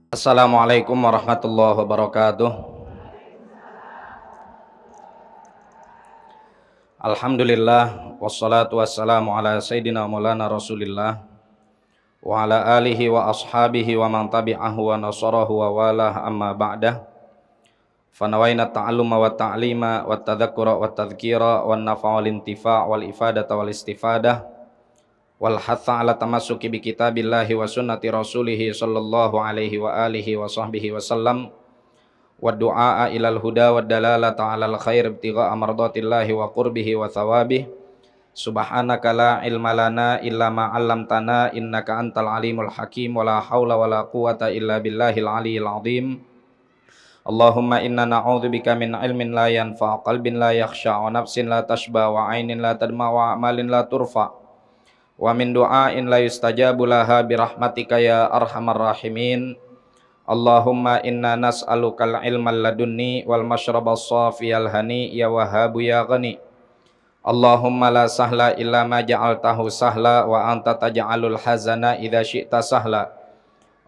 Assalamualaikum warahmatullahi wabarakatuh. Alhamdulillah wassalatu wassalamu ala sayyidina maulana Rasulillah wa ala alihi wa ashabihi wa man tabi'ahu wa nasarahu wa walah amma ba'dah. Fanawaina ta'alluma wa ta'lima wa tadhakkura wa tadhkira wa nafa'a wal intifa' wal ifadata wal istifadah wal hatha ala tamassuki bi kitabillahi wa sunnati rasulihi sallallahu alaihi wa alihi wa sahbihi wa sallam wa du'a ilal huda wa dalalata alal khair ibtigha'a mardatillahi wa qurbihi wa thawabih. Subhanaka la ilma lana illa ma 'allamtana innaka antal alimul hakim wa la haula wa la quwata illa billahil aliyyil azim. Allahumma inna na'udzubika min ilmin la yanfa', qalbin la yakhsha, wa nafsin la tashba, wa 'ainin la tadma, wa amalin la turfa, wa min du'ain la yustajabu laha birahmatika ya arhamar rahimin. Allahumma inna nas'alukal ilmal ladunni wal mashrabas safiyal hani ya wahhabu ya ghani. Allahumma la sahla illa ma ja'altahu sahla wa anta taj'alul hazana idza syi'ta sahla.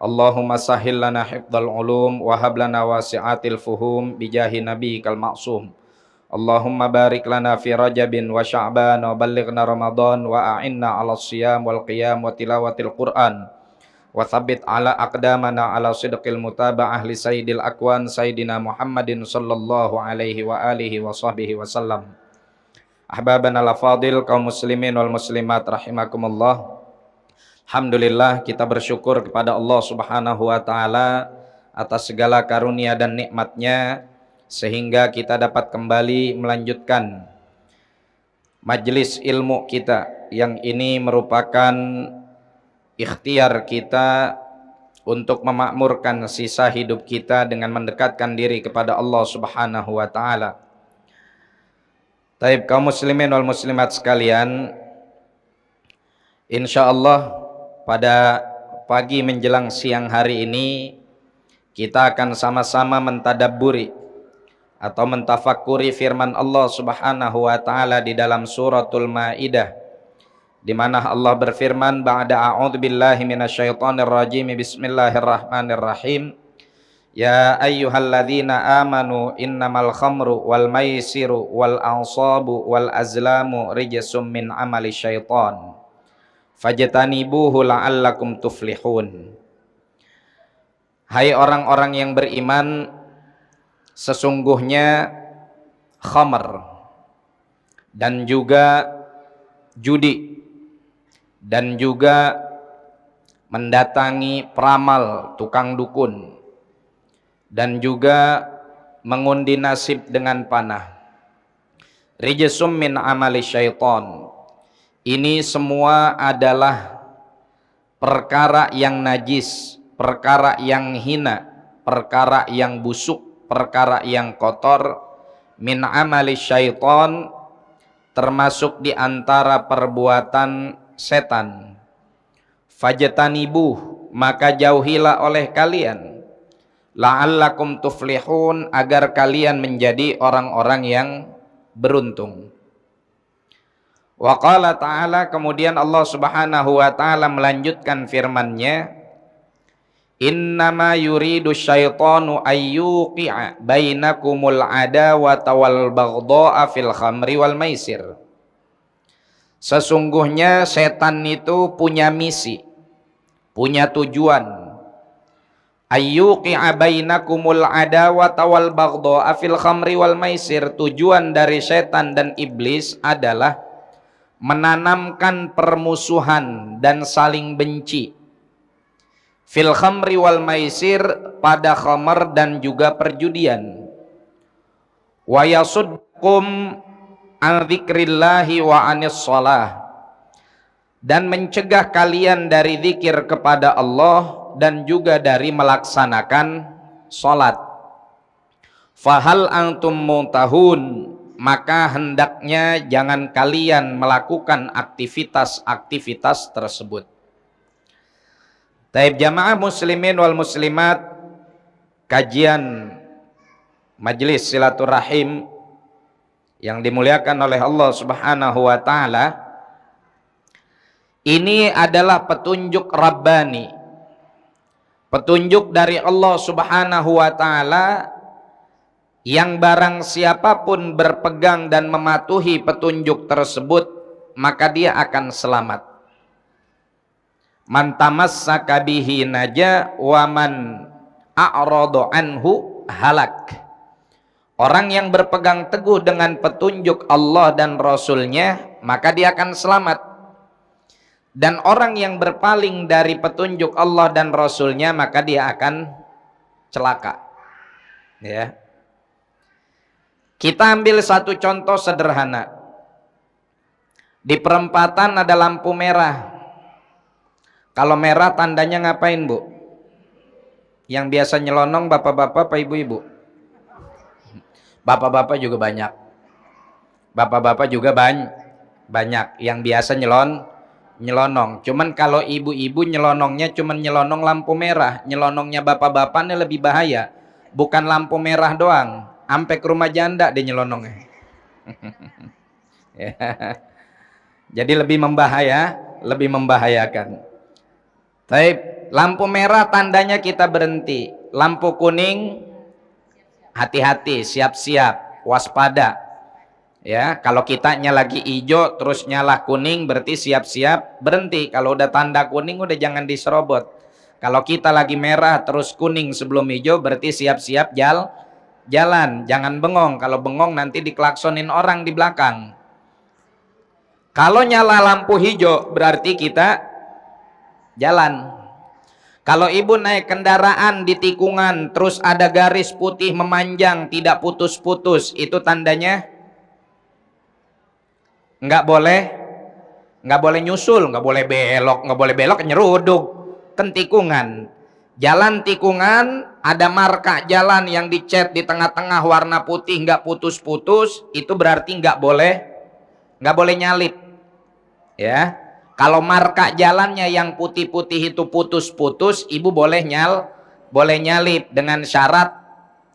Allahumma sahhil lana hifdzal ulum wa hab lana wasi'atil fuhum bijahi nabiyikal ma'sum. Allahumma barik lana fi Rajabin wa Sya'ban wa ballighna Ramadan wa a'inna 'alas shiyam wal qiyam wa tilawatil Qur'an wa tsabbit 'ala aqdamana 'ala sidqil mutaba'ah li sayyidil akwan sayyidina Muhammadin sallallahu alaihi wa alihi wa sahbihi wasallam. Ahbabana al-fadil kaum muslimin wal muslimat rahimakumullah. Alhamdulillah, kita bersyukur kepada Allah Subhanahu wa taala atas segala karunia dan nikmatnya sehingga kita dapat kembali melanjutkan majelis ilmu kita yang ini merupakan ikhtiar kita untuk memakmurkan sisa hidup kita dengan mendekatkan diri kepada Allah Subhanahu wa taala. Taib kaum muslimin wal muslimat sekalian, insyaallah pada pagi menjelang siang hari ini kita akan sama-sama mentadabburi atau mentafakuri firman Allah Subhanahu wa taala di dalam suratul Maidah, di mana Allah berfirman ba'da a'udzubillahi minasyaitonir rajim, bismillahirrahmanirrahim. Ya ayyuhalladzina amanu innamal khamru wal maisiru wal ansabu wal azlamu rijsum min amali syaitan fajtanibuhu la'allakum tuflihun. Hai orang-orang yang beriman, sesungguhnya khamr dan juga judi dan juga mendatangi peramal, tukang dukun, dan juga mengundi nasib dengan panah, rijsum min amali syaitan. Ini semua adalah perkara yang najis, perkara yang hina, perkara yang busuk, perkara yang kotor, min amali syaitan, termasuk di antara perbuatan setan. Fajtanibuh, maka jauhilah oleh kalian, la'allakum tuflihun, agar kalian menjadi orang-orang yang beruntung. Wa qala ta'ala, kemudian Allah Subhanahu wa ta'ala melanjutkan firman-Nya, innama yuridu syaitanu ayyuqi'a bainakumul adawata wal baghdha'a fil khamri wal maisir. Sesungguhnya setan itu punya misi, punya tujuan. Ayyuqi'a bainakumul adawata wal baghdha'a fil khamri wal maisir. Tujuan dari setan dan iblis adalah menanamkan permusuhan dan saling benci fil khamri wal maisir, pada khamar dan juga perjudian, wa yasudkum an dzikrillahi wa anis shalah, dan mencegah kalian dari zikir kepada Allah dan juga dari melaksanakan salat. Fahal antum muntahun, maka hendaknya jangan kalian melakukan aktivitas-aktivitas tersebut. Taib jamaah muslimin wal muslimat, kajian majelis silaturahim yang dimuliakan oleh Allah Subhanahu wa taala, ini adalah petunjuk Rabbani Petunjuk dari Allah Subhanahu wa taala yang barang siapapun berpegang dan mematuhi petunjuk tersebut, maka dia akan selamat. Man tamassaka bihi naja wa man a'rada anhu halak. Orang yang berpegang teguh dengan petunjuk Allah dan Rasulnya, maka dia akan selamat. Dan orang yang berpaling dari petunjuk Allah dan Rasulnya, maka dia akan celaka. Ya. Kita ambil satu contoh sederhana. Di perempatan ada lampu merah. Kalau merah tandanya ngapain, Bu? Yang biasa nyelonong bapak-bapak apa ibu-ibu? Bapak-bapak juga banyak. Bapak-bapak juga banyak yang biasa nyelonong. Cuman kalau ibu-ibu nyelonongnya cuman nyelonong lampu merah, nyelonongnya bapak-bapaknya lebih bahaya. Bukan lampu merah doang, sampai ke rumah janda dia nyelonongnya. Ya. Jadi lebih membahayakan. Tapi lampu merah tandanya kita berhenti. Lampu kuning hati-hati, siap-siap, waspada. Ya, kalau kitanya lagi hijau terus nyala kuning berarti siap-siap berhenti. Kalau udah tanda kuning udah jangan diserobot. Kalau kita lagi merah terus kuning sebelum hijau berarti siap-siap jalan. Jangan bengong. Kalau bengong nanti diklaksonin orang di belakang. Kalau nyala lampu hijau berarti kita jalan. Kalau ibu naik kendaraan di tikungan terus ada garis putih memanjang tidak putus-putus, itu tandanya nggak boleh nyusul, nggak boleh belok nyeruduk kan tikungan. Jalan tikungan ada marka jalan yang dicet di tengah-tengah warna putih nggak putus-putus, itu berarti nggak boleh nyalip. Ya, kalau marka jalannya yang putih-putih itu putus-putus, ibu boleh nyalip dengan syarat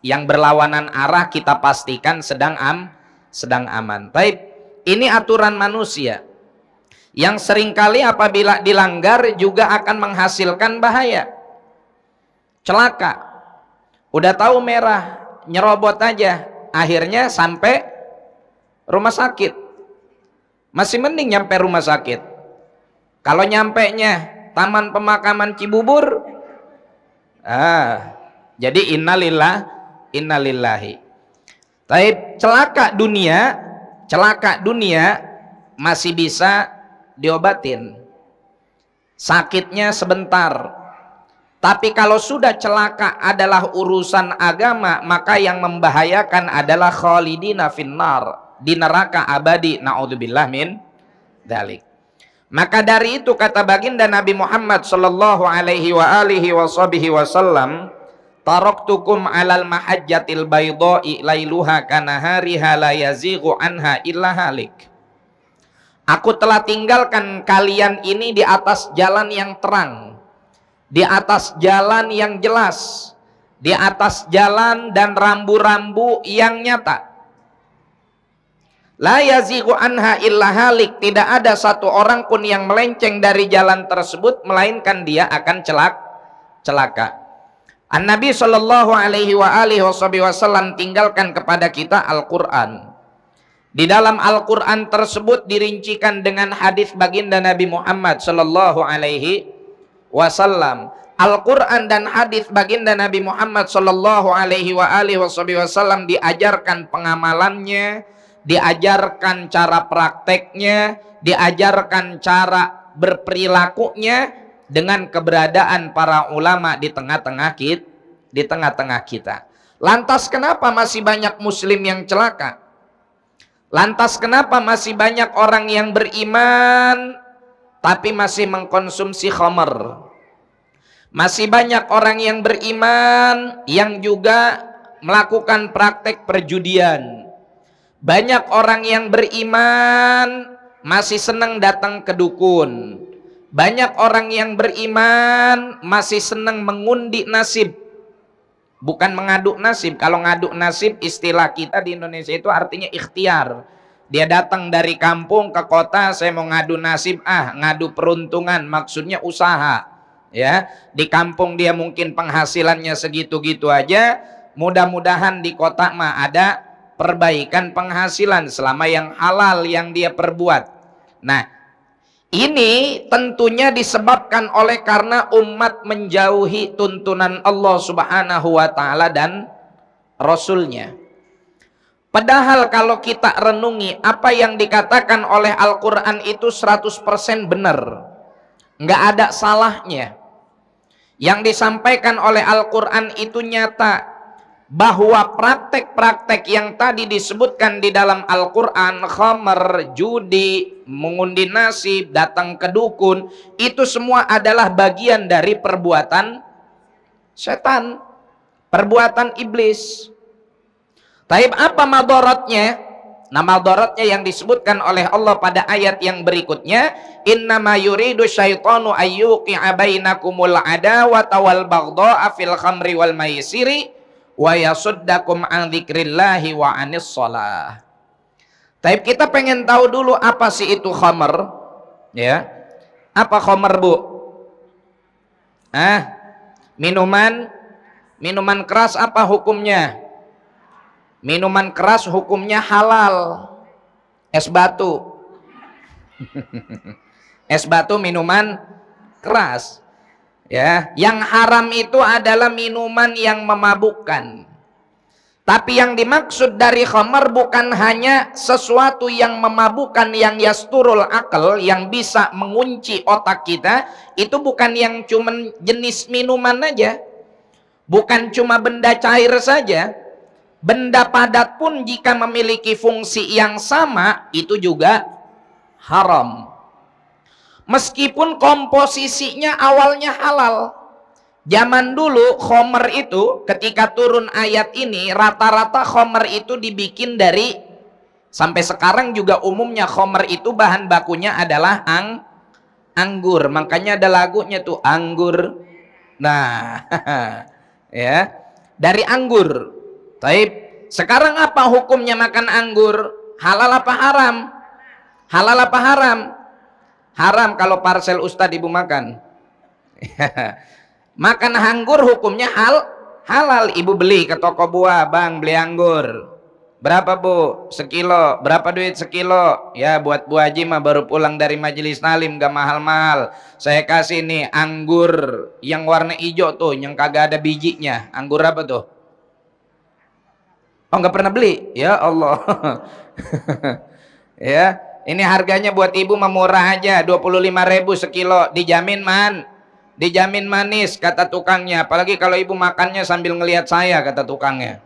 yang berlawanan arah kita pastikan sedang aman. Baik. Ini aturan manusia yang seringkali apabila dilanggar juga akan menghasilkan bahaya, celaka. Udah tahu merah, nyerobot aja, akhirnya sampai rumah sakit. Masih mending nyampe rumah sakit. Kalau nyampenya Taman Pemakaman Cibubur, jadi innalillahi. Tapi celaka dunia masih bisa diobatin, sakitnya sebentar. Tapi kalau sudah celaka adalah urusan agama, maka yang membahayakan adalah khalidina finnar, di neraka abadi, naudzubillah min dzalik. Maka dari itu kata baginda Nabi Muhammad sallallahu alaihi wa alihi wasallam, taraktukum alal mahajjatil baydha'i lailuha kanahariha la yazighu anha illa halik. Aku telah tinggalkan kalian ini di atas jalan yang terang, di atas jalan yang jelas, di atas jalan dan rambu-rambu yang nyata. La yazighu anha illa halik, tidak ada satu orang pun yang melenceng dari jalan tersebut melainkan dia akan celaka. An-Nabi sallallahu alaihi wasallam tinggalkan kepada kita Al-Qur'an. Di dalam Al-Qur'an tersebut dirincikan dengan hadis baginda Nabi Muhammad sallallahu alaihi wasallam. Al-Qur'an dan hadis baginda Nabi Muhammad sallallahu alaihi wasallam diajarkan pengamalannya, diajarkan cara prakteknya, diajarkan cara berperilakunya dengan keberadaan para ulama di tengah-tengah kita. Lantas kenapa masih banyak muslim yang celaka? Lantas kenapa masih banyak orang yang beriman tapi masih mengkonsumsi khamar? Masih banyak orang yang beriman yang juga melakukan praktek perjudian. Banyak orang yang beriman masih senang datang ke dukun. Banyak orang yang beriman masih senang mengundi nasib, bukan mengaduk nasib. Kalau ngaduk nasib istilah kita di Indonesia itu artinya ikhtiar. Dia datang dari kampung ke kota, saya mau ngadu nasib, ngadu peruntungan, maksudnya usaha. ya. Di kampung dia mungkin penghasilannya segitu-gitu aja, mudah-mudahan di kota mah ada perbaikan penghasilan selama yang halal yang dia perbuat. Nah, ini tentunya disebabkan oleh karena umat menjauhi tuntunan Allah Subhanahu wa taala dan Rasulnya. Padahal kalau kita renungi apa yang dikatakan oleh Al-Quran itu 100% benar, nggak ada salahnya. Yang disampaikan oleh Al-Quran itu nyata, bahwa praktek-praktek yang tadi disebutkan di dalam Al-Quran, khamar, judi, mengundi nasib, datang ke dukun, itu semua adalah bagian dari perbuatan setan, perbuatan iblis. Taib apa madaratnya? Nah, madaratnya yang disebutkan oleh Allah pada ayat yang berikutnya, innama yuridu syaitanu ayyuqi'a bainakumul adawata wal baghdha'a fil khamri wal maisiri wa yasuddakum an dzikrillahi wa anis shalah. Taib kita pengen tahu dulu apa sih itu khamr, ya. Apa khamr, Bu? Minuman keras apa hukumnya? Minuman keras hukumnya halal. Es batu. Es batu minuman keras. Ya, yang haram itu adalah minuman yang memabukkan. Tapi yang dimaksud dari khamar bukan hanya sesuatu yang memabukkan, yang yasturul akal, yang bisa mengunci otak kita. Itu bukan yang cuma jenis minuman aja, bukan cuma benda cair saja. Benda padat pun jika memiliki fungsi yang sama itu juga haram. Meskipun komposisinya awalnya halal. Zaman dulu khomer itu ketika turun ayat ini, rata-rata khomer itu dibikin dari, sampai sekarang juga umumnya khomer itu bahan bakunya adalah anggur. Makanya ada lagunya tuh, anggur. Nah, ya, dari anggur. Taib. Sekarang apa hukumnya makan anggur? Halal apa haram? Halal apa haram? Haram kalau parcel Ustadz ibu makan. Makan anggur hukumnya halal. Ibu beli ke toko buah, bang beli anggur. Berapa Bu? Sekilo. Berapa duit sekilo? Ya buat Bu Haji mah baru pulang dari majelis talim, gak mahal-mahal. Saya kasih nih anggur yang warna hijau tuh, yang kagak ada bijinya. Anggur apa tuh? Oh, nggak pernah beli? Ya Allah. Ya, ini harganya buat ibu mah murah aja, 25.000 sekilo, dijamin dijamin manis kata tukangnya. Apalagi kalau ibu makannya sambil ngelihat saya, kata tukangnya.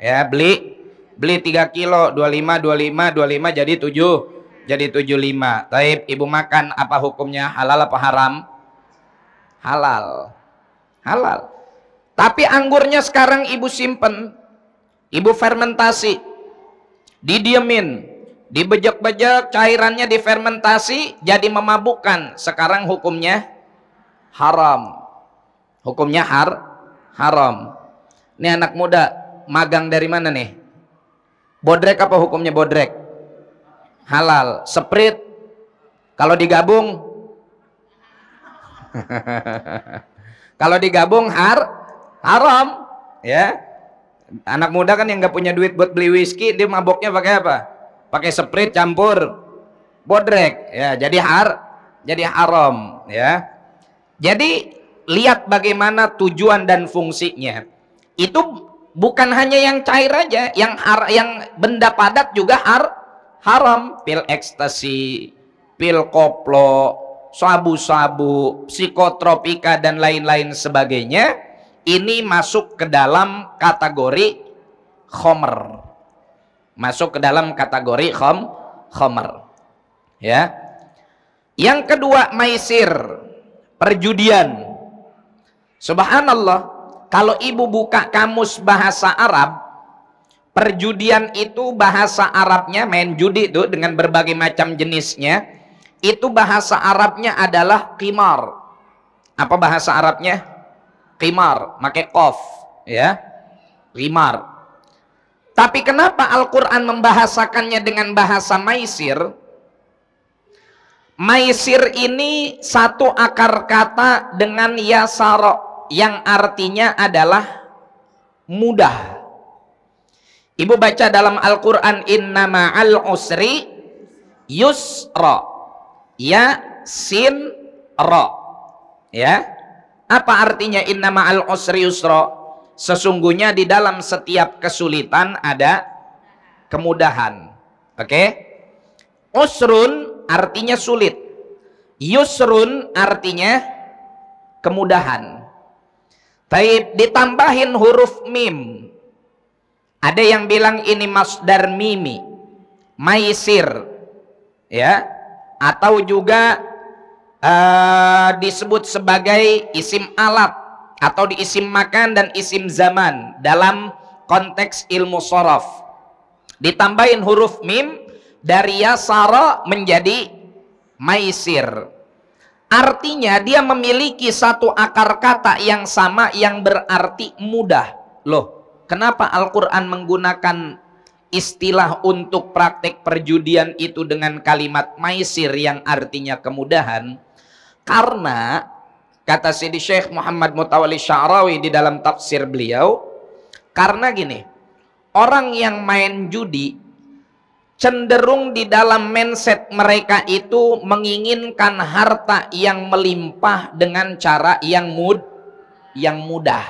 Ya, beli 3 kilo, 25 jadi 75. Taib, ibu makan apa hukumnya? Halal apa haram? Halal. Tapi anggurnya sekarang ibu simpen, ibu fermentasi, didiemin, dibejek-bejek, cairannya difermentasi jadi memabukkan. Sekarang hukumnya haram. Hukumnya haram. Ini anak muda magang dari mana nih? Bodrek apa hukumnya bodrek? Halal. Sprite kalau digabung kalau digabung haram, ya. Anak muda kan yang nggak punya duit buat beli whisky, dia maboknya pakai apa? Pakai Sprite campur bodrek, ya. Jadi haram, ya. Jadi lihat bagaimana tujuan dan fungsinya. Itu bukan hanya yang cair aja, yang benda padat juga haram. Pil ekstasi, pil koplo, sabu-sabu, psikotropika dan lain-lain sebagainya. Ini masuk ke dalam kategori khomer. Masuk ke dalam kategori khomer. Ya. Yang kedua, maisir, perjudian. Subhanallah, kalau ibu buka kamus bahasa Arab, perjudian itu bahasa Arabnya, main judi itu dengan berbagai macam jenisnya, itu bahasa Arabnya adalah qimar. Apa bahasa Arabnya? Qimar, pakai qaf, ya. Qimar. Tapi kenapa Al-Quran membahasakannya dengan bahasa maisir? Maisir ini satu akar kata dengan yasara yang artinya adalah mudah. Ibu baca dalam Al-Quran, inna ma'al usri yusra, ya sin ra. Ya, apa artinya inna ma'al usri yusra? Sesungguhnya di dalam setiap kesulitan ada kemudahan. Oke? Usrun artinya sulit, yusrun artinya kemudahan. Taib, ditambahin huruf mim. Ada yang bilang ini masdar mimi, maisir, ya, atau juga disebut sebagai isim alat atau di isim makan dan isim zaman dalam konteks ilmu shorof. Ditambahin huruf mim, dari yasara menjadi maisir. Artinya dia memiliki satu akar kata yang sama yang berarti mudah. Loh, kenapa Al-Quran menggunakan istilah untuk praktek perjudian itu dengan kalimat maisir yang artinya kemudahan? Karena kata Sidi Syekh Muhammad Mutawalli Sya'rawi di dalam tafsir beliau, karena gini, orang yang main judi cenderung di dalam mindset mereka itu menginginkan harta yang melimpah dengan cara yang mudah,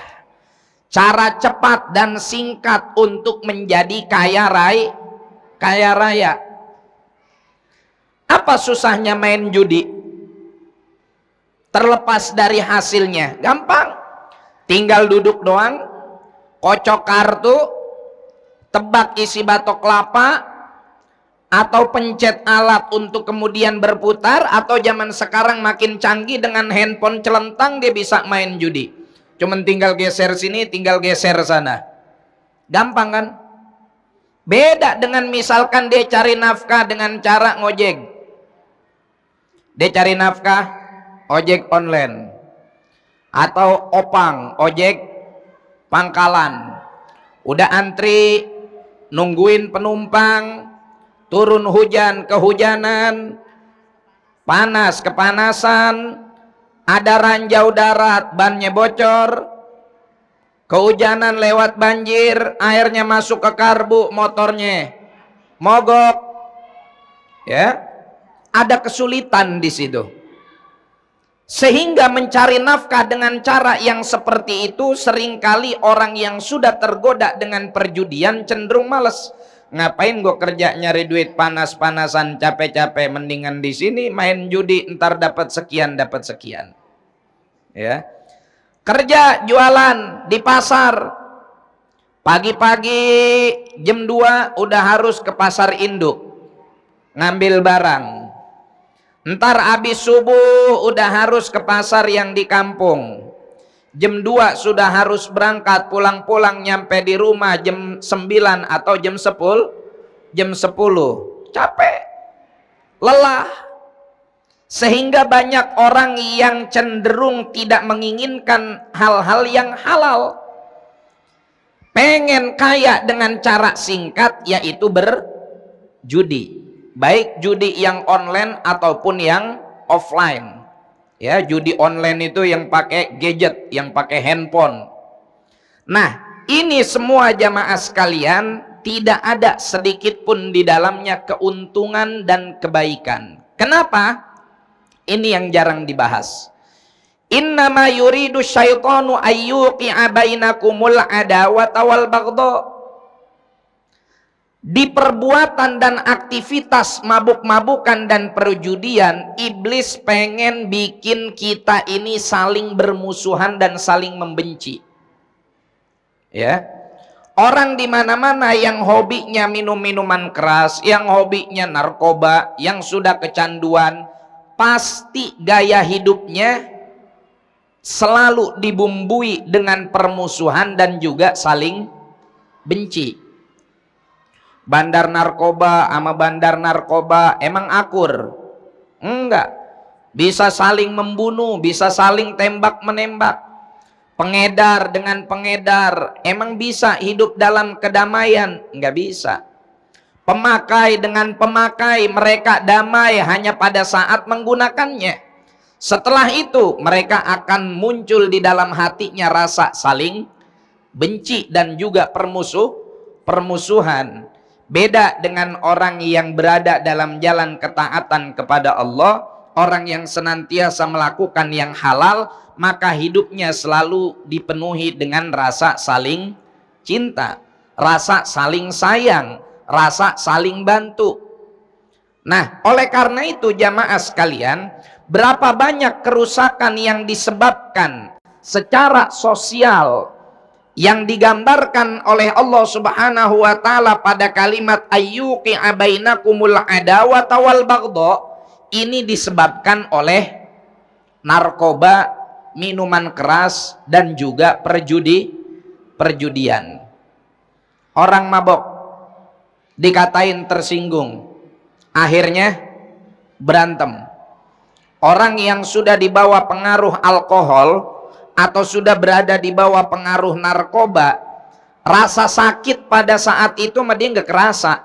cara cepat dan singkat untuk menjadi kaya raya. Apa susahnya main judi? Terlepas dari hasilnya, gampang. Tinggal duduk doang, kocok kartu, tebak isi batok kelapa, atau pencet alat untuk kemudian berputar, atau zaman sekarang makin canggih dengan handphone celentang dia bisa main judi. Cuman tinggal geser sini, tinggal geser sana. Gampang kan? Beda dengan misalkan dia cari nafkah dengan cara ngojek. Dia cari nafkah ojek online atau opang, ojek pangkalan. Udah antri nungguin penumpang, turun hujan kehujanan, panas kepanasan, ada ranjau darat bannya bocor, kehujanan lewat banjir, airnya masuk ke karbu, motornya mogok, ya, ada kesulitan di situ. Sehingga mencari nafkah dengan cara yang seperti itu, seringkali orang yang sudah tergoda dengan perjudian cenderung males. Ngapain gue kerja nyari duit panas-panasan, capek-capek, mendingan di sini main judi, ntar dapat sekian, ya. Kerja jualan di pasar, pagi-pagi jam 2 udah harus ke pasar induk ngambil barang. Ntar habis subuh udah harus ke pasar yang di kampung. Jam 2 sudah harus berangkat, pulang-pulang nyampe di rumah jam 9 atau jam 10. Capek, lelah. Sehingga banyak orang yang cenderung tidak menginginkan hal-hal yang halal. Pengen kaya dengan cara singkat, yaitu berjudi. Baik judi yang online ataupun yang offline. Ya, judi online itu yang pakai gadget, yang pakai handphone. Nah, ini semua jamaah sekalian tidak ada sedikit pun di dalamnya keuntungan dan kebaikan. Kenapa? Ini yang jarang dibahas. Innama yuridu syaitanu ayyuqi'a bainakumul adawata wal baghdha. Di perbuatan dan aktivitas mabuk-mabukan dan perjudian, iblis pengen bikin kita ini saling bermusuhan dan saling membenci. Ya. Orang di mana-mana yang hobinya minum minuman keras, yang hobinya narkoba, yang sudah kecanduan, pasti gaya hidupnya selalu dibumbui dengan permusuhan dan juga saling benci. Bandar narkoba sama bandar narkoba emang akur? Enggak. Bisa saling membunuh, bisa saling tembak menembak. Pengedar dengan pengedar emang bisa hidup dalam kedamaian? Enggak bisa. Pemakai dengan pemakai mereka damai hanya pada saat menggunakannya. Setelah itu mereka akan muncul di dalam hatinya rasa saling benci dan juga permusuhan. Beda dengan orang yang berada dalam jalan ketaatan kepada Allah, orang yang senantiasa melakukan yang halal, maka hidupnya selalu dipenuhi dengan rasa saling cinta, rasa saling sayang, rasa saling bantu. Nah, oleh karena itu jamaah sekalian, berapa banyak kerusakan yang disebabkan secara sosial yang digambarkan oleh Allah Subhanahu wa taala pada kalimat ayyuqi abainakumul adawata wal baghdha, ini disebabkan oleh narkoba, minuman keras dan juga perjudian. Orang mabok dikatain tersinggung, akhirnya berantem. Orang yang sudah dibawa pengaruh alkohol atau sudah berada di bawah pengaruh narkoba, rasa sakit pada saat itu dia nggak kerasa,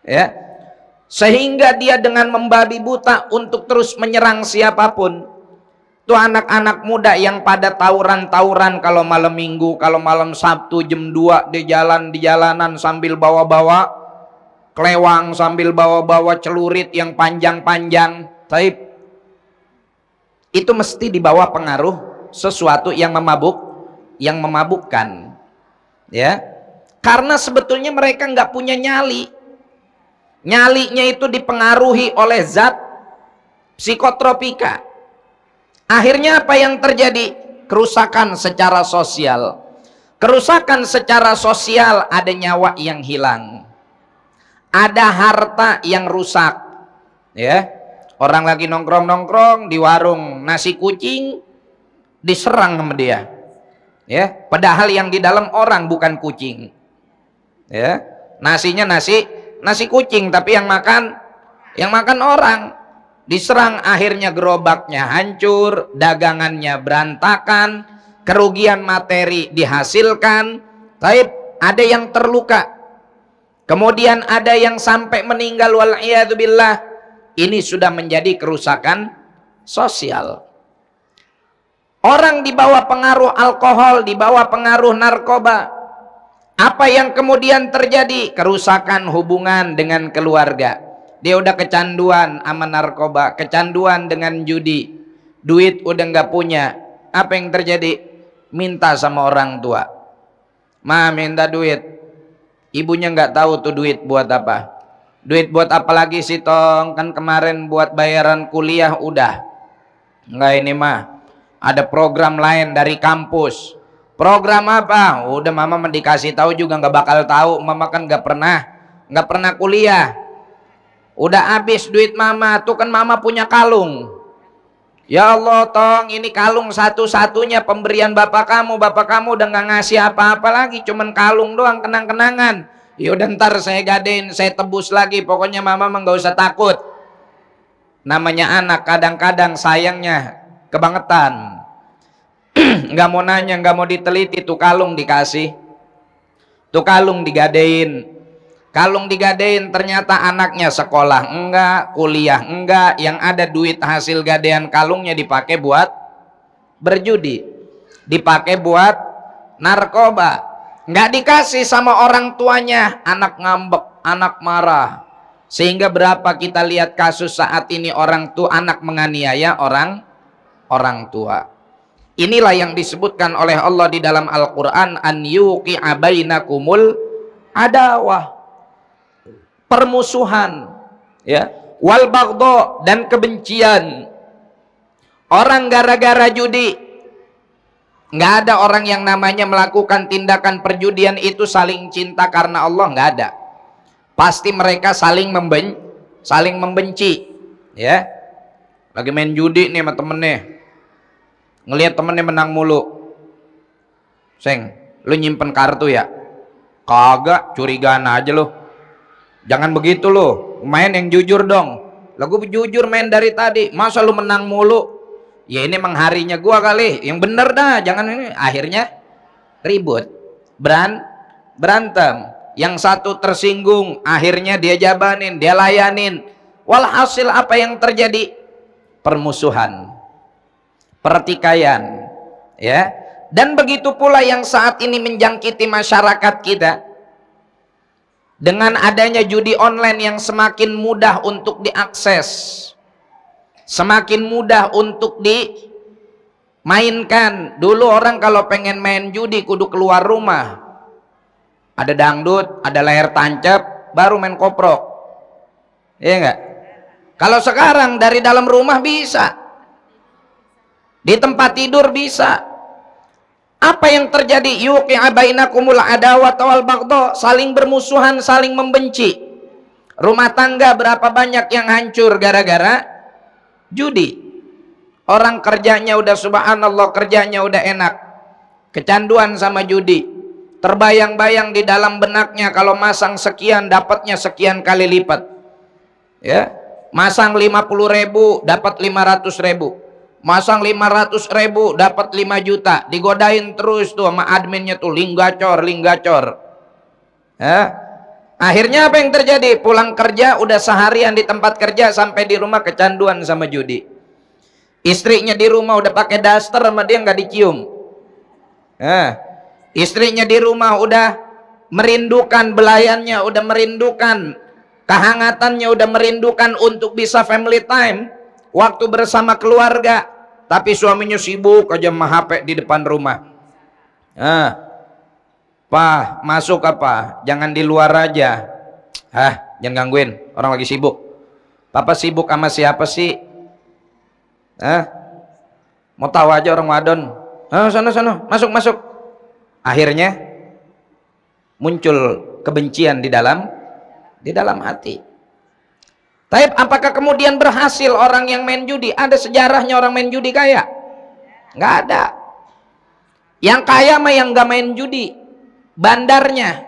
ya, sehingga dia dengan membabi buta untuk terus menyerang siapapun. Tuh anak-anak muda yang pada tawuran kalau malam minggu, kalau malam Sabtu jam 2 di jalanan sambil bawa-bawa kelewang, sambil bawa-bawa celurit yang panjang-panjang, itu mesti dibawa pengaruh sesuatu yang memabukkan, ya, karena sebetulnya mereka nggak punya nyalinya itu dipengaruhi oleh zat psikotropika. Akhirnya apa yang terjadi? Kerusakan secara sosial. Kerusakan secara sosial, ada nyawa yang hilang, ada harta yang rusak, ya. Orang lagi nongkrong di warung nasi kucing, diserang sama dia, ya, padahal yang di dalam orang bukan kucing, ya, nasinya nasi kucing tapi yang makan orang, diserang, akhirnya gerobaknya hancur, dagangannya berantakan, kerugian materi dihasilkan, ada yang terluka, kemudian ada yang sampai meninggal, wal'iyadzubillah. Ini sudah menjadi kerusakan sosial. Orang di bawah pengaruh alkohol, di bawah pengaruh narkoba, apa yang kemudian terjadi? Kerusakan hubungan dengan keluarga. Dia udah kecanduan sama narkoba, kecanduan dengan judi, duit udah nggak punya. Apa yang terjadi? Minta sama orang tua, "Ma, minta duit." Ibunya nggak tahu tuh duit buat apa. Duit buat apa lagi sih, Tong? Kan kemarin buat bayaran kuliah udah. Enggak, ini mah ada program lain dari kampus. Program apa? Udah mama dikasih tahu juga nggak bakal tahu. Mama kan nggak pernah kuliah. Udah habis duit mama. Tuh kan mama punya kalung. Ya Allah, Tong, ini kalung satu-satunya pemberian bapak kamu. Bapak kamu udah nggak ngasih apa-apa lagi, cuman kalung doang, kenang-kenangan. Yaudah ntar saya gadein, saya tebus lagi. Pokoknya mama mah nggak usah takut. Namanya anak kadang-kadang sayangnya kebangetan. Nggak mau nanya, nggak mau diteliti, tuh kalung dikasih, tuh kalung digadein. Kalung digadein, ternyata anaknya sekolah enggak, kuliah enggak, yang ada duit hasil gadean kalungnya dipakai buat berjudi, dipakai buat narkoba. Nggak dikasih sama orang tuanya, anak ngambek, anak marah. Sehingga berapa kita lihat kasus saat ini orang tua, anak menganiaya orang tua. Inilah yang disebutkan oleh Allah di dalam Al-Quran, an yuqi'a bainakumul adawah, permusuhan, ya, wal baghdha, dan kebencian. Orang gara-gara judi, nggak ada orang yang namanya melakukan tindakan perjudian itu saling cinta karena Allah, nggak ada. Pasti mereka saling membenci, ya. Lagi main judi nih sama temennya, ngelihat temennya menang mulu, "Seng, lu nyimpen kartu ya?" "Kagak, curigaan aja lu." "Jangan begitu lu, main yang jujur dong." "Lah gua jujur main dari tadi." "Masa lu menang mulu?" "Ya ini emang harinya gua kali, yang bener dah, jangan ini." Akhirnya ribut, berantem. yang satu tersinggung, akhirnya dia jabanin, dia layanin. Walhasil apa yang terjadi? Permusuhan, pertikaian, ya. Dan begitu pula yang saat ini menjangkiti masyarakat kita dengan adanya judi online yang semakin mudah untuk diakses, semakin mudah untuk dimainkan. Dulu orang kalau pengen main judi kudu keluar rumah, ada dangdut, ada layar tancap, baru main koprok, iya enggak? Kalau sekarang dari dalam rumah bisa, di tempat tidur bisa. Apa yang terjadi? Yuqi'a bainakumul adawata wal baghdha, saling bermusuhan, saling membenci. Rumah tangga berapa banyak yang hancur gara-gara judi. Orang kerjanya udah subhanallah, kerjanya udah enak, kecanduan sama judi. Terbayang-bayang di dalam benaknya kalau masang sekian dapatnya sekian kali lipat, ya. Masang 50.000 dapat 500.000, masang 500.000 dapat 5 juta, digodain terus tuh sama adminnya tuh, link gacor, ya. Akhirnya apa yang terjadi? Pulang kerja udah seharian di tempat kerja, sampai di rumah kecanduan sama judi. Istrinya di rumah udah pakai daster sama dia nggak dicium, ya. Istrinya di rumah udah merindukan belayannya, udah merindukan kehangatannya, udah merindukan untuk bisa family time, waktu bersama keluarga, tapi suaminya sibuk aja sama HP di depan rumah. Pak, masuk apa? Jangan di luar aja. Jangan gangguin, orang lagi sibuk. Papa sibuk sama siapa sih? Mau tahu aja orang wadon. Sana, masuk. Akhirnya muncul kebencian di dalam hati. Tapi apakah kemudian berhasil orang yang main judi? Ada sejarahnya orang main judi kaya? Nggak ada. Yang kaya mah yang nggak main judi, bandarnya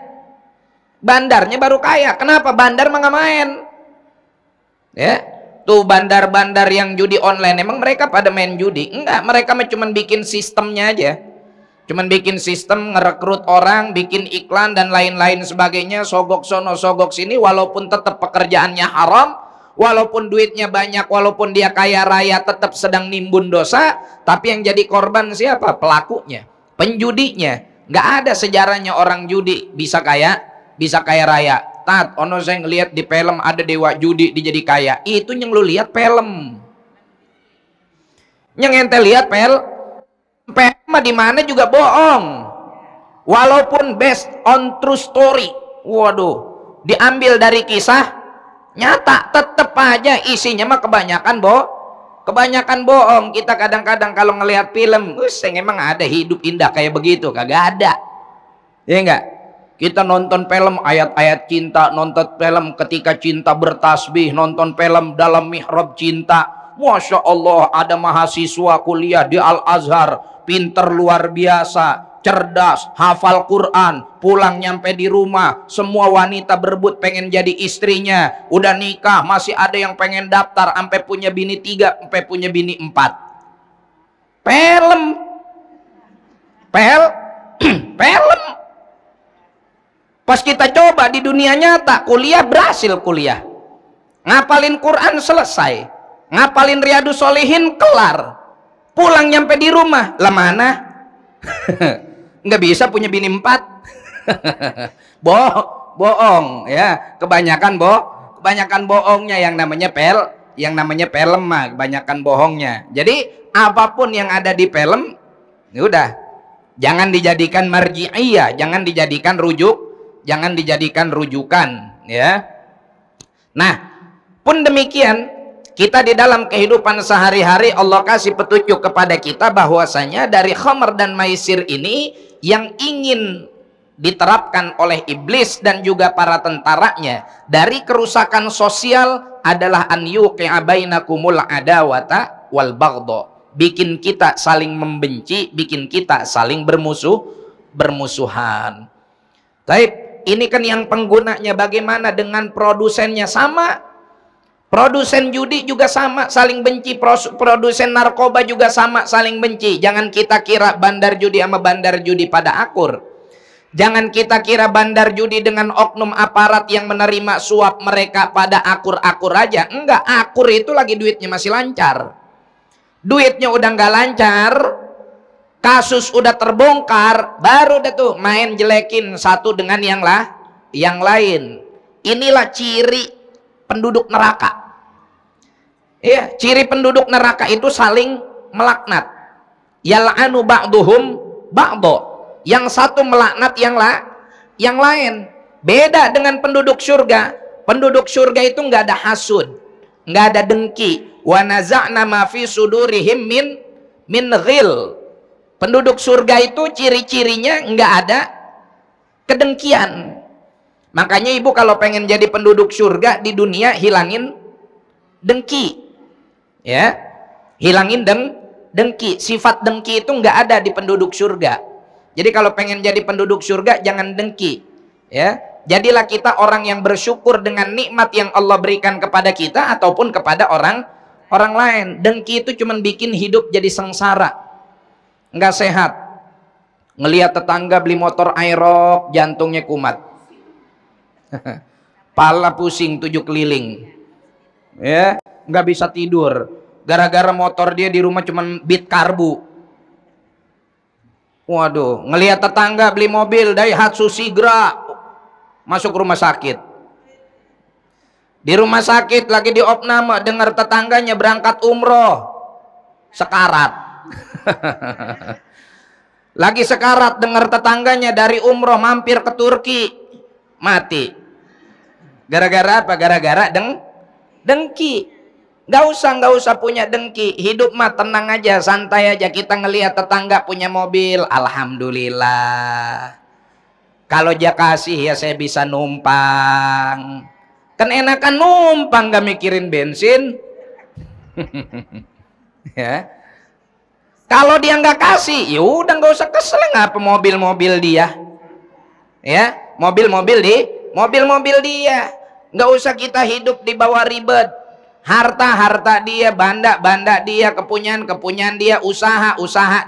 baru kaya. Kenapa? Bandar mah nggak main, ya. Tuh bandar-bandar yang judi online, emang mereka pada main judi? Enggak, mereka mah cuman bikin sistemnya aja, cuman bikin sistem, ngerekrut orang, bikin iklan dan lain-lain sebagainya, sogok sono sogok sini, walaupun tetap pekerjaannya haram, walaupun duitnya banyak, walaupun dia kaya raya, tetap sedang nimbun dosa. Tapi yang jadi korban siapa? Pelakunya, penjudinya. Nggak ada sejarahnya orang judi bisa kaya raya. Tat, ono saya ngelihat di film ada dewa judi dijadi kaya. Itu yang lu lihat film. Yang ente lihat mah di mana juga bohong. Walaupun based on true story, waduh, diambil dari kisah nyata, tetep aja isinya mah kebanyakan bohong. Kita kadang-kadang kalau ngelihat film, emang ada hidup indah kayak begitu? Kagak ada, ya enggak? Kita nonton film ayat-ayat cinta, nonton film ketika cinta bertasbih, nonton film dalam mihrab cinta. Masya Allah, ada mahasiswa kuliah di Al-Azhar, pinter luar biasa, cerdas, hafal Quran, pulang nyampe di rumah, semua wanita berebut pengen jadi istrinya. Udah nikah, masih ada yang pengen daftar, sampai punya bini 3, sampai punya bini 4. Film. Pas kita coba di dunia nyata, kuliah berhasil kuliah, ngapalin Quran selesai, ngapalin Riyadus Sholihin kelar, pulang nyampe di rumah lah mana nggak bisa punya bini 4. bohong ya, kebanyakan bohongnya. Yang namanya film mah kebanyakan bohongnya. Jadi apapun yang ada di film, ya udah, jangan dijadikan marji'iyah, jangan dijadikan rujukan, ya. Nah, pun demikian, kita di dalam kehidupan sehari-hari Allah kasih petunjuk kepada kita bahwasanya dari khamr dan maisir ini yang ingin diterapkan oleh iblis dan juga para tentaranya dari kerusakan sosial adalah an yuqi'a bainakumul adawata wal baghdha, bikin kita saling membenci, bikin kita saling bermusuhan. Baik, ini kan yang penggunanya. Bagaimana dengan produsennya? Sama, produsen judi juga sama, saling benci. Produsen narkoba juga sama, saling benci. Jangan kita kira bandar judi sama bandar judi pada akur. Jangan kita kira bandar judi dengan oknum aparat yang menerima suap mereka pada akur-akur aja. Enggak, akur itu lagi duitnya masih lancar. Duitnya udah nggak lancar, kasus udah terbongkar, baru deh tuh main jelekin satu dengan yang lain. Inilah ciri penduduk neraka. Iya, ciri penduduk neraka itu saling melaknat. Yal'anu ba'duhum ba'do. Yang satu melaknat yang lain. Beda dengan penduduk surga. Penduduk surga itu nggak ada hasud, nggak ada dengki. Wa naza'na ma fi sudurihim min ghil. Penduduk surga itu ciri-cirinya nggak ada kedengkian. Makanya ibu kalau pengen jadi penduduk surga di dunia, hilangin dengki, ya, hilangin dengki. Sifat dengki itu nggak ada di penduduk surga. Jadi kalau pengen jadi penduduk surga, jangan dengki, ya. Jadilah kita orang yang bersyukur dengan nikmat yang Allah berikan kepada kita ataupun kepada orang lain. Dengki itu cuma bikin hidup jadi sengsara, nggak sehat. Ngelihat tetangga beli motor Aerox, jantungnya kumat, pala pusing 7 keliling, ya, nggak bisa tidur gara-gara motor dia di rumah cuma bit karbu. Waduh, ngelihat tetangga beli mobil Daihatsu Sigra, masuk rumah sakit. Di rumah sakit lagi diopname, dengar tetangganya berangkat umroh, sekarat. Lagi sekarat, dengar tetangganya dari umroh mampir ke Turki, mati. Gara-gara apa? Gara-gara dengki. Nggak usah punya dengki. Hidup mah tenang aja, santai aja. Kita ngelihat tetangga punya mobil, alhamdulillah. Kalau dia kasih ya saya bisa numpang. Kan enakan numpang, nggak mikirin bensin. Ya. Kalau dia nggak kasih, yaudah nggak usah kesel, ngapa mobil-mobil dia. Ya, mobil-mobil dia. Nggak usah kita hidup di bawah ribet. Harta dia, banda dia, kepunyaan dia, usaha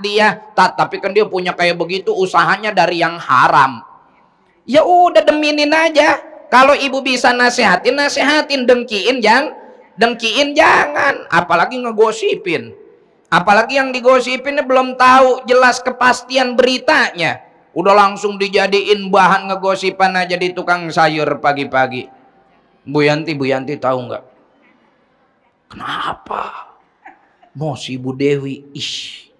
dia. Tapi kan dia punya kayak begitu, usahanya dari yang haram. Ya udah deminin aja. Kalau ibu bisa nasehatin, dengkiin jangan. Apalagi ngegosipin. Apalagi yang digosipinnya belum tahu jelas kepastian beritanya, udah langsung dijadiin bahan ngegosipan aja di tukang sayur pagi-pagi. Bu Yanti tahu nggak? Kenapa? Mau si Bu Dewi, ish.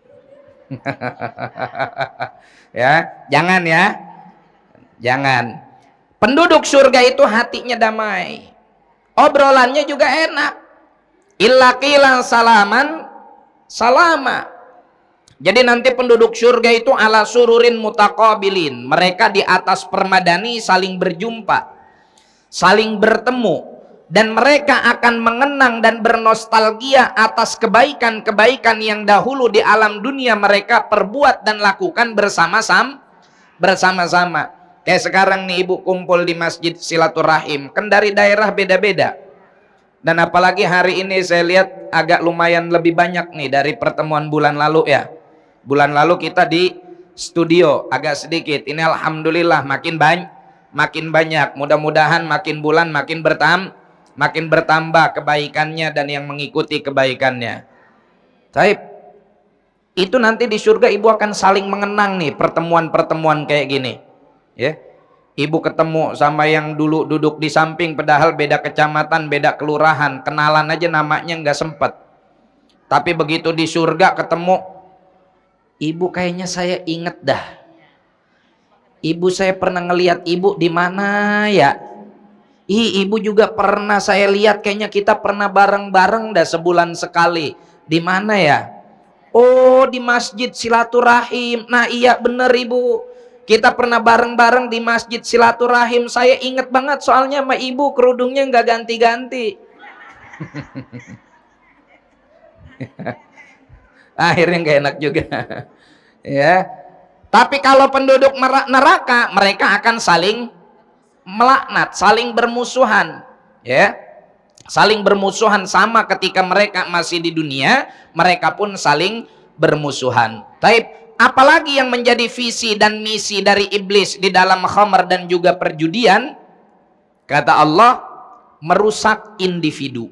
Ya, jangan ya. Jangan. Penduduk surga itu hatinya damai. Obrolannya juga enak. Illa qilan salaman salama. Jadi nanti penduduk surga itu ala sururin mutaqabilin. Mereka di atas permadani saling berjumpa, saling bertemu. Dan mereka akan mengenang dan bernostalgia atas kebaikan-kebaikan yang dahulu di alam dunia mereka perbuat dan lakukan bersama-sama. Kayak sekarang nih ibu kumpul di masjid silaturahim, kan dari daerah beda-beda. Dan apalagi hari ini saya lihat agak lumayan lebih banyak nih dari pertemuan bulan lalu ya. Bulan lalu kita di studio agak sedikit. Ini alhamdulillah makin banyak. Mudah-mudahan makin bulan makin bertambah kebaikannya dan yang mengikuti kebaikannya. Taib. Itu nanti di surga ibu akan saling mengenang nih pertemuan-pertemuan kayak gini. Ya. Ibu ketemu sama yang dulu duduk di samping padahal beda kecamatan, beda kelurahan, kenalan aja namanya nggak sempet. Tapi begitu di surga ketemu, ibu kayaknya saya inget dah. Ibu saya pernah ngelihat ibu di mana ya? Ibu juga pernah saya lihat, kayaknya kita pernah bareng-bareng dah sebulan sekali. Di mana ya? Oh, di masjid silaturahim. Nah iya bener ibu, kita pernah bareng-bareng di masjid silaturahim. Saya inget banget soalnya sama ibu kerudungnya nggak ganti-ganti. Akhirnya nggak enak juga. Ya. Tapi kalau penduduk neraka, mereka akan saling melaknat, saling bermusuhan, ya, saling bermusuhan. Sama ketika mereka masih di dunia, mereka pun saling bermusuhan. Taib, apalagi yang menjadi visi dan misi dari iblis di dalam khamr dan juga perjudian? Kata Allah, merusak individu.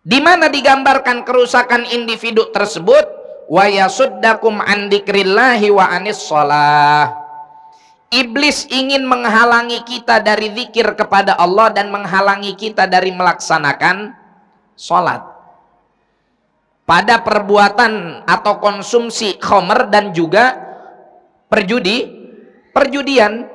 Di mana digambarkan kerusakan individu tersebut? Wa yasuddakum an dzikrillahi wa anis shalah. Iblis ingin menghalangi kita dari zikir kepada Allah dan menghalangi kita dari melaksanakan sholat. Pada perbuatan atau konsumsi khamr dan juga perjudian,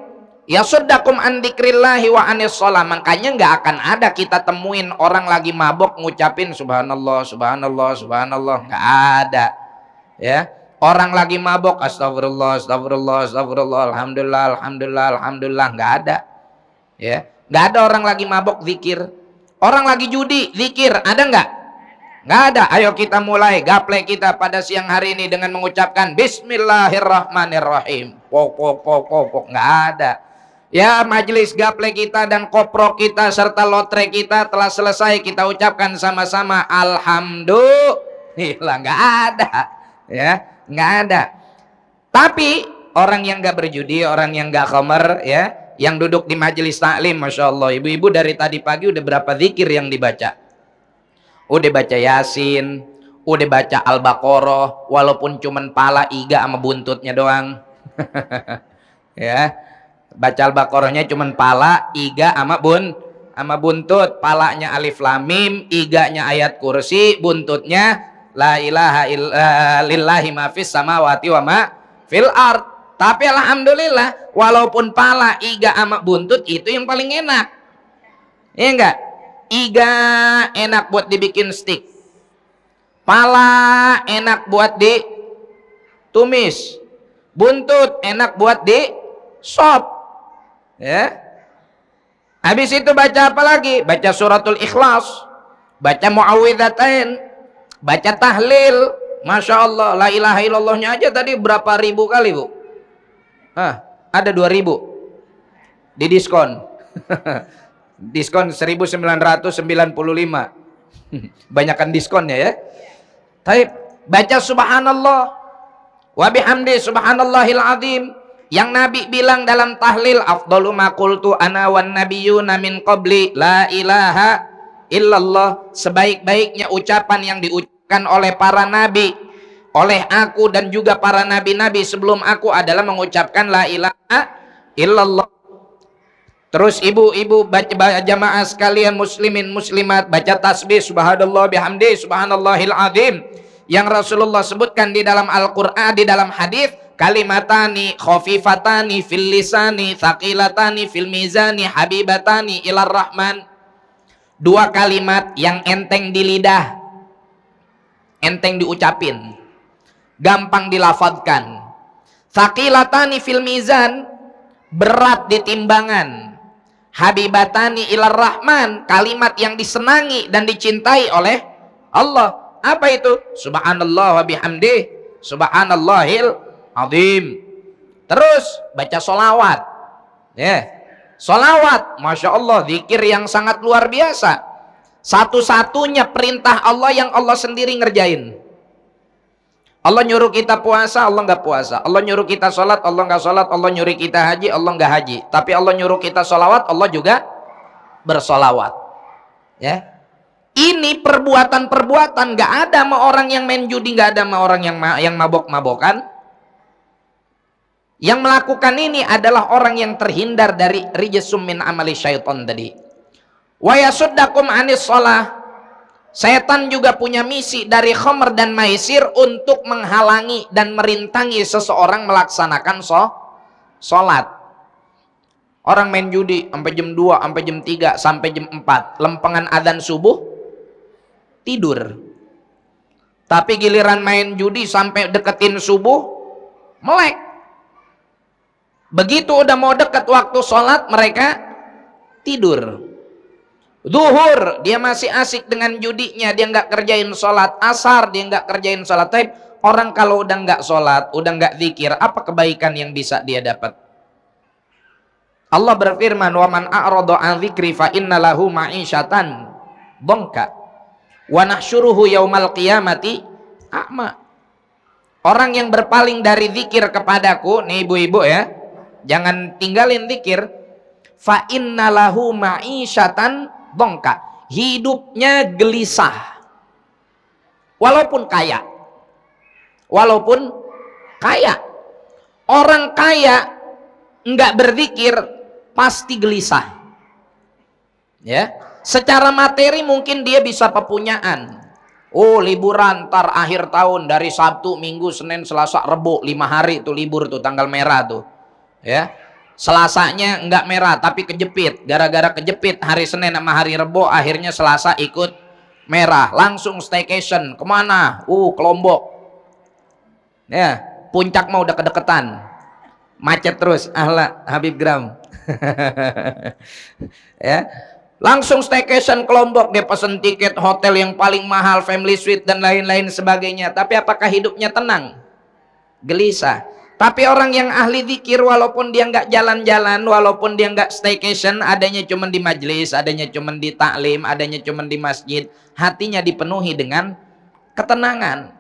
yasuddakum an dzikrillahi wa anis shalah. Makanya nggak akan ada kita temuin orang lagi mabok ngucapin subhanallah, subhanallah, subhanallah, nggak ada. Ya, orang lagi mabok astagfirullah, astagfirullah, astagfirullah, alhamdulillah, alhamdulillah, alhamdulillah, nggak ada. Ya, nggak ada orang lagi mabok zikir. Orang lagi judi zikir, ada nggak? Nggak ada. Ayo kita mulai gaple kita pada siang hari ini dengan mengucapkan Bismillahirrahmanirrahim. Pok pok pok pok pok, nggak ada. Ya, majelis gaple kita dan koprok kita serta lotre kita telah selesai, kita ucapkan sama-sama alhamdulillah. Nggak ada. Ya, nggak ada. Tapi orang yang nggak berjudi, orang yang nggak khamr, ya, yang duduk di majelis taklim, masya Allah, ibu-ibu dari tadi pagi udah berapa zikir yang dibaca? Udah baca Yasin, udah baca Al-Baqarah, walaupun cuman pala iga sama buntutnya doang. Ya, baca Al-Baqarahnya cuman pala, iga sama buntut. Palanya alif lam mim, iganya ayat kursi, buntutnya la ilaha illallah ma fis samawati wa ma fil ard. Tapi alhamdulillah, walaupun pala, iga sama buntut itu yang paling enak. Iya enggak? Iga enak buat dibikin stick, pala enak buat ditumis, buntut enak buat di sop. Ya, habis itu baca apa lagi? Baca suratul Ikhlas, baca muawwidzatain, baca tahlil. Masya Allah, la ilaha illallahnya aja tadi berapa ribu kali, Bu? Ada 2000 di diskon. Diskon 1995. Banyakan diskonnya ya. Taib, baca subhanallah wa bihamdi subhanallahil azim. Yang Nabi bilang dalam tahlil, afdalu ma qultu ana wan nabiyyuna min qabli la ilaha illallah. Sebaik-baiknya ucapan yang diucapkan oleh para nabi, oleh aku dan juga para nabi-nabi sebelum aku adalah mengucapkan la ilaha illallah. Terus ibu-ibu baca jamaah sekalian muslimin muslimat, baca tasbih subhanallah bihamdi subhanallahil azim yang Rasulullah sebutkan di dalam Al-Qur'an, di dalam hadis, kalimatani khafifatani fil lisani thaqilatani fil mizani habibatani ilar rahman. Dua kalimat yang enteng di lidah, enteng diucapin, gampang dilafadzkan. Thaqilatani fil mizan, berat di timbangan. Habibatani ilar rahman, kalimat yang disenangi dan dicintai oleh Allah. Apa itu? Subhanallah wa bihamdih subhanallahil azim. Terus baca solawat. Ya, solawat, masya Allah, zikir yang sangat luar biasa. Satu-satunya perintah Allah yang Allah sendiri ngerjain. Allah nyuruh kita puasa, Allah nggak puasa. Allah nyuruh kita sholat, Allah nggak sholat. Allah nyuruh kita haji, Allah nggak haji. Tapi Allah nyuruh kita sholawat, Allah juga bersolawat. Ya, ini perbuatan-perbuatan. Nggak ada sama orang yang main judi, nggak ada sama orang yang mabok-mabokan. Yang melakukan ini adalah orang yang terhindar dari rijsum min amali syaitan tadi. Wa yasuddakum anis shalah. Setan juga punya misi dari khamr dan maisir untuk menghalangi dan merintangi seseorang melaksanakan sholat. Orang main judi sampai jam 2, sampai jam 3, sampai jam 4, lempengan adzan subuh tidur. Tapi giliran main judi sampai deketin subuh melek. Begitu udah mau deket waktu sholat mereka tidur. Zuhur dia masih asik dengan judinya, dia nggak kerjain sholat. Asar dia nggak kerjain sholat. Tapi orang kalau udah nggak sholat, udah nggak zikir, apa kebaikan yang bisa dia dapat? Allah berfirman, wa man a'rada an dzikri fa inna lahu ma'isyatan dhanka wa nahsyuruhu yaumal qiyamati a'ma. Orang yang berpaling dari zikir kepadaku, nih ibu-ibu ya, jangan tinggalin zikir. Fa innalahu ma'isyatan dongka, hidupnya gelisah walaupun kaya. Walaupun kaya, orang kaya nggak berzikir pasti gelisah ya. Secara materi mungkin dia bisa pepunyaan, oh liburan tar akhir tahun dari Sabtu, Minggu, Senin, Selasa, Rebo, 5 hari tuh libur tuh, tanggal merah tuh ya. Selasanya nggak merah tapi kejepit, gara-gara kejepit hari Senin sama hari Rebo, akhirnya Selasa ikut merah, langsung staycation. Kemana? Ke Lombok ya. Puncak mau udah kedekatan, macet terus, ahla Habib Gram ya. Langsung staycation ke Lombok, dia pesen tiket hotel yang paling mahal, family suite dan lain-lain sebagainya. Tapi apakah hidupnya tenang? Gelisah. Tapi orang yang ahli zikir, walaupun dia nggak jalan-jalan, walaupun dia nggak staycation, adanya cuma di majelis, adanya cuma di taklim, adanya cuma di masjid, hatinya dipenuhi dengan ketenangan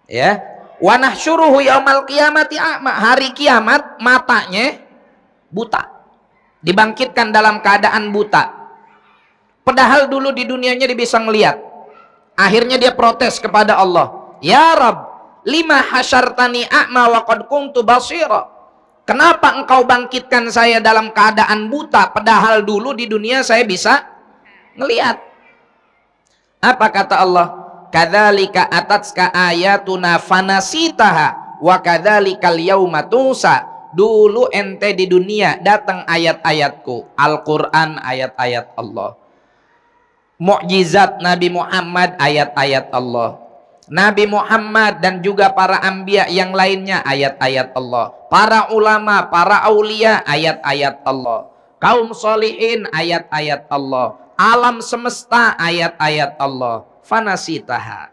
ya. Wa nahsyuruhu yaumal qiyamati a'ma, hari kiamat matanya buta, dibangkitkan dalam keadaan buta. Padahal dulu di dunianya dia bisa ngelihat. Akhirnya dia protes kepada Allah, ya Rabb, lima hasyartani a'ma wa qad kuntu basira. Kenapa engkau bangkitkan saya dalam keadaan buta, padahal dulu di dunia saya bisa ngelihat? Apa kata Allah? Kadzalika atatska ayatuna fanasitaha wa kadzalikal yauma tunsa. Dulu ente di dunia datang ayat-ayatku, Al-Quran ayat-ayat Allah, mukjizat Nabi Muhammad ayat-ayat Allah, Nabi Muhammad dan juga para anbiya yang lainnya ayat-ayat Allah, para ulama, para aulia ayat-ayat Allah, kaum solihin ayat-ayat Allah, alam semesta ayat-ayat Allah. Fanasitaha,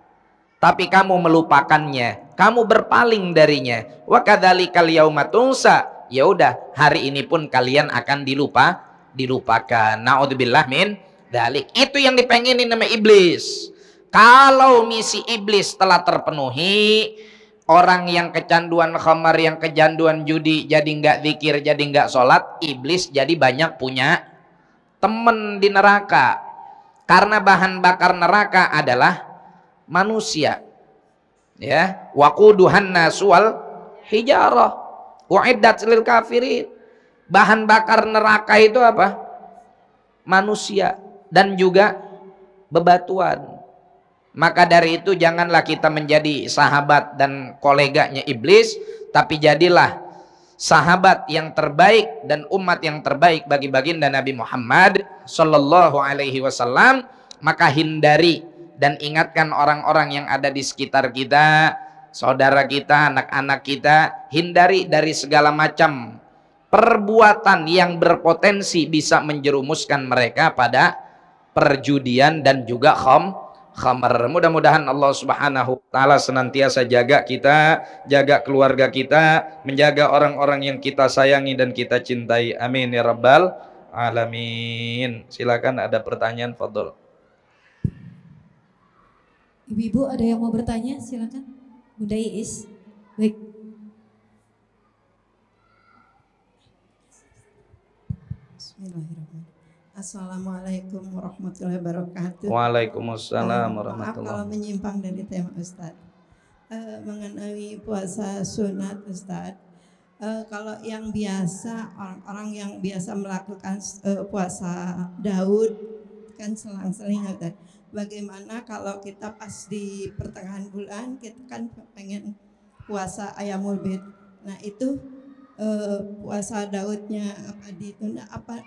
tapi kamu melupakannya, kamu berpaling darinya. Wa kadzalikal yauma tunsa, ya udah hari ini pun kalian akan dilupakan. Naudzubillah min dzalik. Itu yang dipengenin sama iblis. Kalau misi iblis telah terpenuhi, orang yang kecanduan khamar, yang kecanduan judi, jadi nggak zikir, jadi nggak sholat, iblis jadi banyak punya temen di neraka. Karena bahan bakar neraka adalah manusia ya. Waquduhan nasu wal hijarah uiddat lil kafirin. Bahan bakar neraka itu apa? Manusia dan juga bebatuan. Maka dari itu janganlah kita menjadi sahabat dan koleganya iblis, tapi jadilah sahabat yang terbaik dan umat yang terbaik bagi baginda Nabi Muhammad sallallahu alaihi wasallam. Maka hindari dan ingatkan orang-orang yang ada di sekitar kita, saudara kita, anak-anak kita, hindari dari segala macam perbuatan yang berpotensi bisa menjerumuskan mereka pada perjudian dan juga khamar. Mudah-mudahan Allah Subhanahu wa taala senantiasa jaga kita, jaga keluarga kita, menjaga orang-orang yang kita sayangi dan kita cintai. Amin ya rabbal alamin. Silakan ada pertanyaan, fadhol. Ibu-ibu ada yang mau bertanya? Silakan. Bunda Iis. Baik. Bismillahirrahmanirrahim. Assalamualaikum warahmatullahi wabarakatuh. Waalaikumsalam warahmatullahi wabarakatuh. Maaf kalau menyimpang dari tema Ustadz. Mengenai puasa sunat Ustadz. Kalau yang biasa, orang-orang yang biasa melakukan puasa Daud kan selang-seling Ustadz. Bagaimana kalau kita pas di pertengahan bulan kita kan pengen puasa Ayyamul Bid. Nah itu puasa Daudnya apa ditunda apa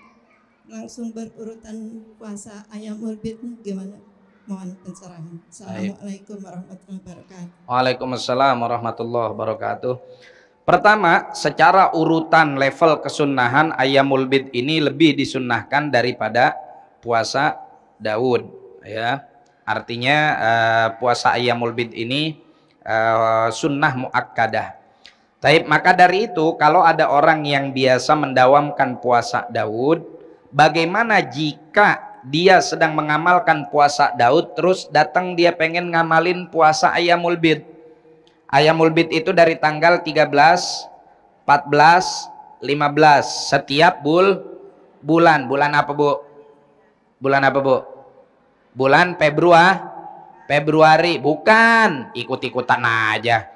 langsung berurutan puasa Ayyamul Bid gimana? Mohon pencerahan. Assalamualaikum warahmatullahi wabarakatuh. Waalaikumsalam warahmatullahi wabarakatuh. Pertama, secara urutan level kesunnahan Ayyamul Bid ini lebih disunnahkan daripada puasa Daud ya. Artinya puasa Ayyamul Bid ini sunnah muakkadah. Taib, maka dari itu kalau ada orang yang biasa mendawamkan puasa Daud, bagaimana jika dia sedang mengamalkan puasa Daud terus datang dia pengen ngamalin puasa Ayyamul Bid? Ayyamul bid itu dari tanggal 13, 14, 15 setiap bulan. Bulan apa, Bu? Bulan apa, Bu? Bulan Februari. Bukan, ikut-ikutan aja.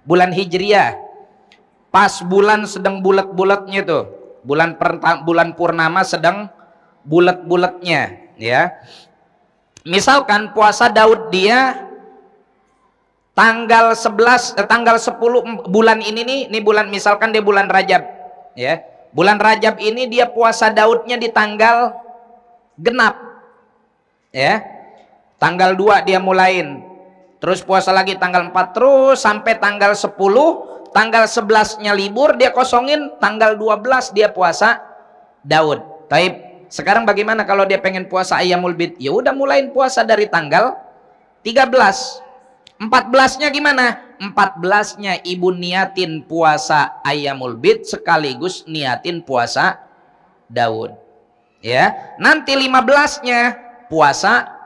Bulan Hijriah. Pas bulan sedang bulat-bulatnya tuh. Bulan purnama sedang bulat-bulatnya, ya. Misalkan puasa Daud dia tanggal 10 bulan ini nih bulan, misalkan dia bulan Rajab, ya. Bulan Rajab ini dia puasa Daudnya di tanggal genap, ya. Tanggal 2 dia mulain, terus puasa lagi tanggal 4 terus sampai tanggal 10, tanggal 11-nya libur dia kosongin, tanggal 12 dia puasa Daud. Taib, sekarang bagaimana kalau dia pengen puasa Ayyamul bid? Ya udah mulain puasa dari tanggal 13. 14-nya gimana? 14-nya ibu niatin puasa Ayyamul bid sekaligus niatin puasa Daud. Ya, nanti 15-nya puasa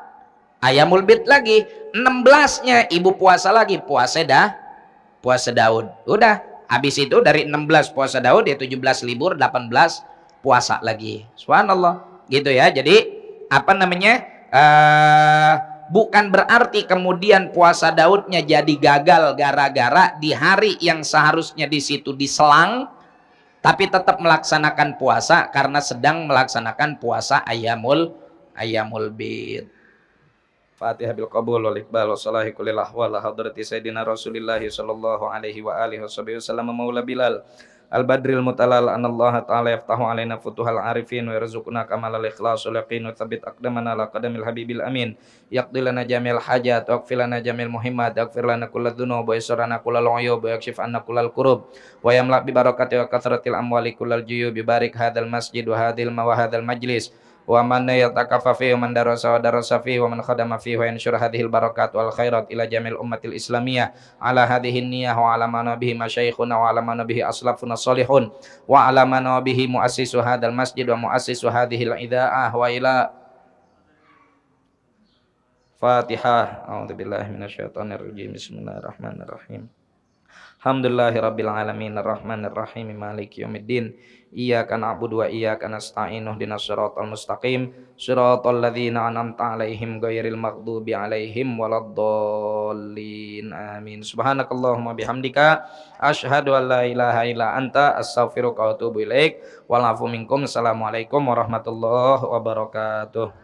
Ayyamul bid lagi, 16-nya ibu puasa lagi, puasa Daud. Udah, habis itu dari 16 puasa Daud ya 17 libur, 18 puasa lagi. Subhanallah, gitu ya. Jadi apa namanya? Bukan berarti kemudian puasa Daudnya jadi gagal gara-gara di hari yang seharusnya di situ diselang, tapi tetap melaksanakan puasa karena sedang melaksanakan puasa Ayyamul bid. Fatihah bil qabul wal iqbal wa salahi kullil ahwal hadrati sayyidina Rasulillah sallallahu alaihi wa alihi wasallam maula Bilal al-badril mutalal anallaha ta'ala yaftahu alaina futuhal arifin wa yarzuquna kamalal ikhlas wal yaqin wa tsabbit aqdamana ala qadamil habibil amin yaqdilana jamil hajat wa aqfilana jamil muhimmat yaghfir lana kullal dzunub wa yasrana kullal uyub wa yakshif anna kullal kurub wa yamla bi barakati wa kathratil amwali kullal juyub bibarik hadzal masjid wa hadzal majlis wa man yatakafa fihi wa man darasa fihi wa man khadama fihi wa yanshur hadhil barakat wal khairat ila jamil ummatil islamiyah ala hadhihi niyyah wa ala man bihi masyayikhuna wa ala man bihi aslafuna salihun wa ala man bihi muassisu hadzal masjid wa muassisu hadhil idaah wa ila Fatihah. A'udzubillahi minasyaitonir rajim. Bismillahirrahmanirrahim. Alhamdulillahirabbil alamin arrahmanir rahim maliki yaumiddin. Iyyaka na'budu wa iyyaka nasta'in ihdinas siratal mustaqim siratal ladzina an'amta 'alaihim ghairil maghdubi 'alaihim waladdallin. Amin. Subhanakallahumma bihamdika asyhadu an la ilaha illa anta astaghfiruka wa atubu ilaik. Wal 'afu minkum. Assalamualaikum warahmatullahi wabarakatuh.